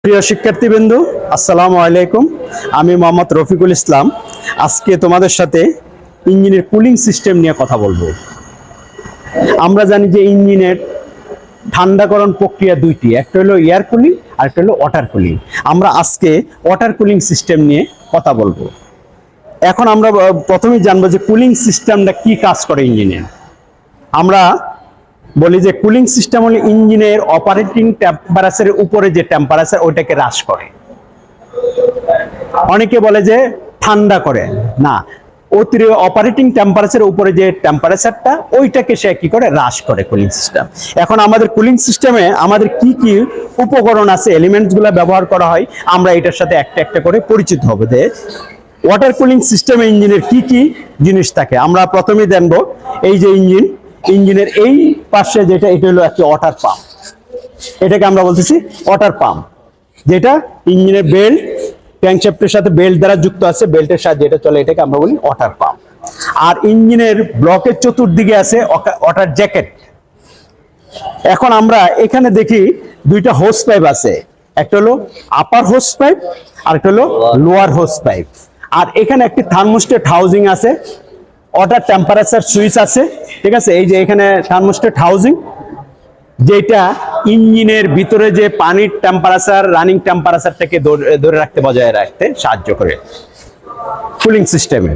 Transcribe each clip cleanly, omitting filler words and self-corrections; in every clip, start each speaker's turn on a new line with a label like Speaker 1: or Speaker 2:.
Speaker 1: প্রিয় শিক্ষার্থীবৃন্দ, আসসালামু আলাইকুম। আমি মোহাম্মদ রফিকুল ইসলাম। আজকে তোমাদের সাথে ইঞ্জিনের কুলিং সিস্টেম নিয়ে কথা বলবো। আমরা জানি যে ইঞ্জিনের ঠান্ডাকরণ প্রক্রিয়া দুইটি, একটা হলো এয়ার কুলিং আর একটা হলো ওয়াটার কুলিং। আমরা আজকে ওয়াটার কুলিং সিস্টেম নিয়ে কথা বলবো। এখন আমরা প্রথমেই জানবো যে কুলিং সিস্টেমটা কি কাজ করে ইঞ্জিনের। আমরা বলি যে কুলিং সিস্টেম হলো ইঞ্জিনের অপারেটিং টেম্পারেচারের উপরে যে টেম্পারেচার ওইটাকে হ্রাস করে। অনেকে বলে যে ঠান্ডা করে, না, অতিরিক্ত অপারেটিং টেম্পারেচারের উপরে যে টেম্পারেচারটা ওইটাকে সে কি করে, হ্রাস করে কুলিং সিস্টেম। এখন আমাদের কুলিং সিস্টেমে আমাদের কি কি উপকরণ আছে, এলিমেন্টসগুলো ব্যবহার করা হয়, আমরা এটার সাথে একটা একটা করে পরিচিত হব যে ওয়াটার কুলিং সিস্টেমে ইঞ্জিনের কি কি জিনিস থাকে। আমরা প্রথমেই জানবো এই যে ইঞ্জিনের এই পাশে যেটা, এটা হলো একটা ওয়াটার পাম্প। এটাকে আমরা বলতেছি ওয়াটার পাম্প, যেটা ইঞ্জিনের বেল্ট ক্র্যাঙ্কশ্যাফটের সাথে বেল্ট দ্বারা যুক্ত আছে, বেল্টের সাথে যেটা চলে এটাকে আমরা বলি ওয়াটার পাম্প। আর ইঞ্জিনের ব্লকের চতুর্দিকে আছে ওয়াটার জ্যাকেট। এখন আমরা এখানে দেখি দুইটা হোস পাইপ আছে, একটা হলো আপার হোস পাইপ আর একটা হলো লোয়ার হোস পাইপ। আর এখানে একটি থার্মোস্টেট হাউজিং আছে, ওয়াটার টেম্পারেচার সুইচ আছে, ঠিক আছে। এই যে এখানে থার্মোস্টেট হাউজিং, যেটা ইঞ্জিনের ভিতরে যে পানির টেম্পারেচার, রানিং টেম্পারেচারটাকে ধরে রাখতে, বজায় রাখতে সাহায্য করে কুলিং সিস্টেমে।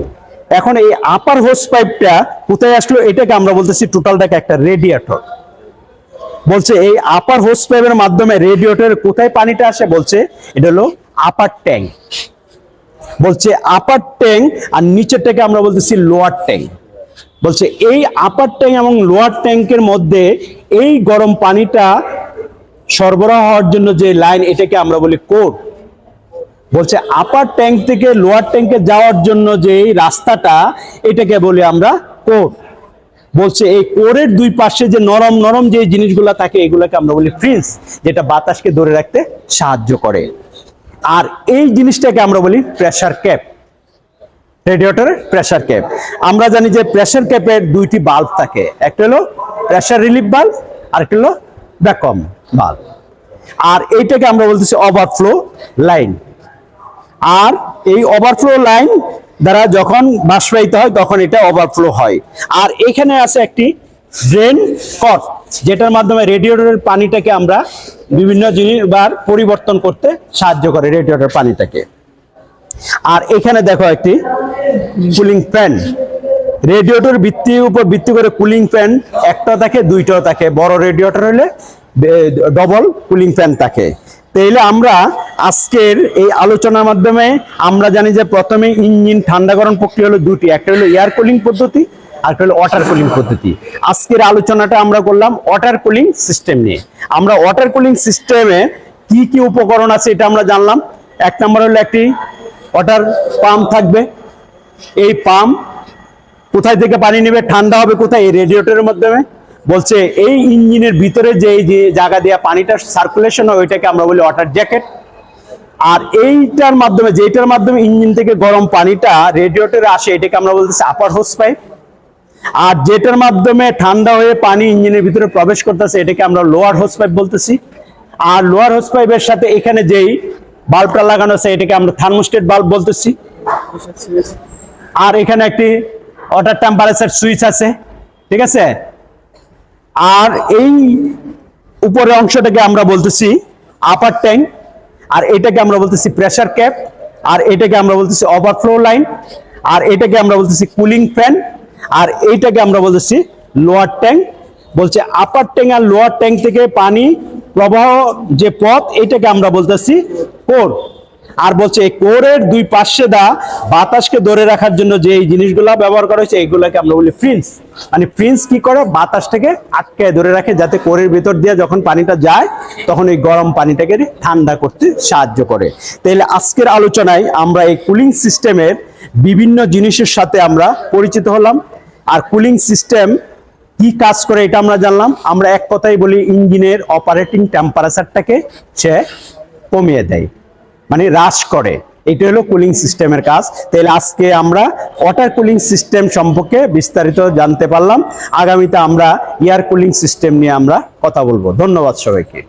Speaker 1: এখন এই আপার হোস পাইপটা কোথায় আসলো, এটাকে আমরা বলতেছি টোটালটাকে একটা রেডিয়েটর। বলছে এই আপার হোস পাইপের মাধ্যমে রেডিয়েটরের কোথায় পানিটা আসে, বলছে এটা হলো আপার ট্যাঙ্ক। বলছে আপার ট্যাঙ্ক, আর নিচেরটাকে আমরা বলতেছি লোয়ার ট্যাঙ্ক। বলছে এই আপার ট্যাঙ্ক এবং লোয়ার ট্যাঙ্কের মধ্যে এই গরম পানিটা সরবরাহ হওয়ার জন্য যে লাইন, এটাকে আমরা বলি কোর। বলছে আপার ট্যাঙ্ক থেকে লোয়ার ট্যাঙ্কে যাওয়ার জন্য যে এই রাস্তাটা, এটাকে বলি আমরা কোর। বলছে এই কোরের দুই পাশে যে নরম নরম যে জিনিসগুলো থাকে, এগুলোকে আমরা বলি ফ্রিন্স, যেটা বাতাসকে ধরে রাখতে সাহায্য করে। আর এই জিনিসটাকে আমরা বলি প্রেসার ক্যাপ, রেডিয়েটরের প্রেসার ক্যাপ। আমরা জানি যে প্রেসার ক্যাপের দুইটি বাল্ব থাকে, একটা হলো প্রেসার রিলিফ বাল্ব আর একটা হলো ভ্যাকুয়াম বাল্ব। আর এইটাকে আমরা বলতেছি ওভারফ্লো লাইন। আর এই ওভারফ্লো লাইন দ্বারা যখন বাষ্পায়িত হয় তখন এটা ওভারফ্লো হয়। আর এখানে আছে একটি ড্রেন কট, যেটার মাধ্যমে রেডিয়েটরের পানিটাকে আমরা বিভিন্ন জিনিসবার পরিবর্তন করতে সাহায্য করে রেডিয়েটরের পানিটাকে। আর এখানে দেখো একটি কুলিং ফ্যান। রেডিয়েটর ভিত্তির উপর ভিত্তি করে কুলিং ফ্যান একটা থাকে, দুইটাও থাকে। বড় রেডিয়েটর হলে ডবল কুলিং ফ্যান থাকে। তাইলে আমরা আজকের এই আলোচনার মাধ্যমে আমরা জানি যে প্রথমে ইঞ্জিন ঠান্ডাকরণ প্রক্রিয়া হলো দুটি, একটা হলো এয়ার কুলিং পদ্ধতি আর একটা হলো ওয়াটার কুলিং পদ্ধতি। আজকের আলোচনাটা আমরা করলাম ওয়াটার কুলিং সিস্টেম নিয়ে। আমরা ওয়াটার কুলিং সিস্টেমে কি কি উপকরণ আছে এটা আমরা জানলাম। এক নম্বর হলো একটি ওয়াটার পাম্প থাকবে। এই পাম্প কোথায় থেকে পানি নেবে, ঠান্ডা হবে কোথায়, এই রেডিয়েটরের মাধ্যমে। বলছে এই ইঞ্জিনের ভিতরে যে জায়গা দিয়ে পানিটা সার্কুলেশন হয়, ওইটাকে আমরা বলি ওয়াটার জ্যাকেট। আর এইটার মাধ্যমে, যেটার মাধ্যমে ইঞ্জিন থেকে গরম পানিটা রেডিয়েটরে আসে, এটাকে আমরা বলতেছি আপার হোস পাইপ। আর যেটার মাধ্যমে ঠান্ডা হয়ে পানি ইঞ্জিনের ভিতরে প্রবেশ করতেছে, এটাকে আমরা লোয়ার হোস পাইপ বলতেছি। আর লোয়ার হোস পাইপের সাথে এখানে যেই বাল্বটা লাগানো আছে, এটাকে আমরা থার্মোস্টেট বাল্ব বলতেছি। আর এখানে একটি ওয়াটার টেম্পারেচার সুইচ আছে, ঠিক আছে। আর এই উপরের অংশটাকে আমরা বলতেছি আপার ট্যাঙ্ক, আর এটাকে আমরা বলতেছি প্রেসার ক্যাপ, আর এটাকে আমরা বলতেছি ওভারফ্লো লাইন, আর এটাকে আমরা বলতেছি কুলিং ফ্যান, আর এইটাকে আমরা বলতেছি লোয়ার ট্যাঙ্ক। বলছে আপার ট্যাঙ্ক আর লোয়ার ট্যাঙ্ক থেকে পানি প্রবাহ যে পথ, এটাকে আমরা বলতেছি কোর। আর বলছে এই কোরের দুই পাশে বাতাসকে ধরে রাখার জন্য যে এই জিনিসগুলো ব্যবহার করা হয়েছে, এইগুলোকে আমরা বলি ফ্রিন্স। মানে ফ্রিন্স কি করে, বাতাসটাকে আটকে ধরে রাখে, যাতে কোরের ভিতর দিয়ে যখন পানিটা যায় তখন এই গরম পানিটাকে ঠান্ডা করতে সাহায্য করে। তাহলে আজকের আলোচনায় আমরা এই কুলিং সিস্টেমের বিভিন্ন জিনিসের সাথে আমরা পরিচিত হলাম। আর কুলিং সিস্টেম কি কাজ করে এটা আমরা জানলাম। আমরা এক কথাই বলি ইঞ্জিনের অপারেটিং টেম্পারেচারটাকে সে কমিয়ে দেয়, মানে হ্রাস করে। এটা হলো কুলিং সিস্টেমের কাজ। তাহলে আজকে আমরা ওয়াটার কুলিং সিস্টেম সম্পর্কে বিস্তারিত জানতে পারলাম। আগামীতে আমরা এয়ার কুলিং সিস্টেম নিয়ে আমরা কথা বলবো। ধন্যবাদ সবাইকে।